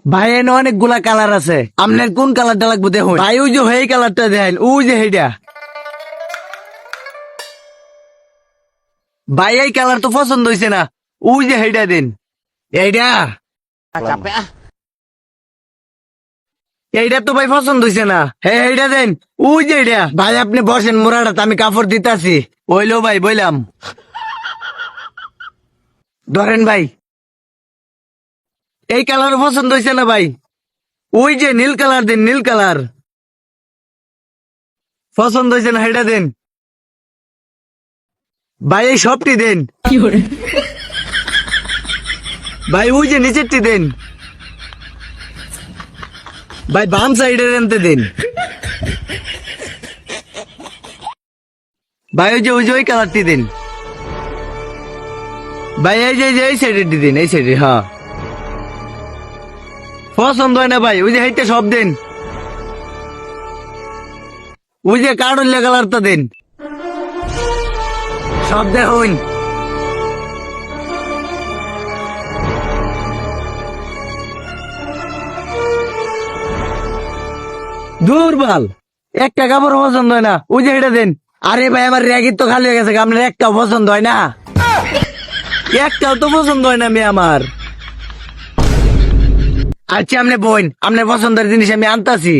ভাই এনে অনেকগুলা কালার আছে, আপনার কোন কালারটা লাগবে দেখুন। ভাই ওই যে এই কালারটা দেখেন, ওই যে এইটা। ভাই এই কালার তো পছন্দ হয়েছে না, ওই যে এইটা দিন। এইটা এইটা তো ভাই পছন্দ হয়েছে না, হ্যাঁ এইটা দেন। ওই যে এইটা। ভাই আপনি বসেন, মোড়াটা আমি কাপড় দিতাছি। ওইলো ভাই বললাম, ধরেন ভাই। এই কালার পছন্দ হয়েছে না ভাই? ওই যে নীল কালার দেন, নীল কালার পছন্দ হয়েছে না, এটা দেন। ভাই এই সবটি দেন। ভাই ওই যে নিচেরটি দেন। ভাই বাম সাইডের আনতে দেন। ভাই ওই যে ওই কালারটি দিন। ভাই এই যে এই সাইডের দিন, এই সাইডে। হ্যাঁ পছন্দ হয় না ভাই, ওই যে এইটা সব দেন। ওই যে কার্ডুল্লা কালারটা দেন, সব দেখুন। দুর্বল একটা কাপড় পছন্দ হয় না, ওই যে এটা দেন। আরে ভাই আমার র্যাগের তো খালি হয়ে গেছে, আপনার একটাও পছন্দ হয় না? একটাও তো পছন্দ হয় না মেয়ে আমার। আচ্ছা আপনি বোন, আপনার পছন্দের জিনিস আমি আনতাছি।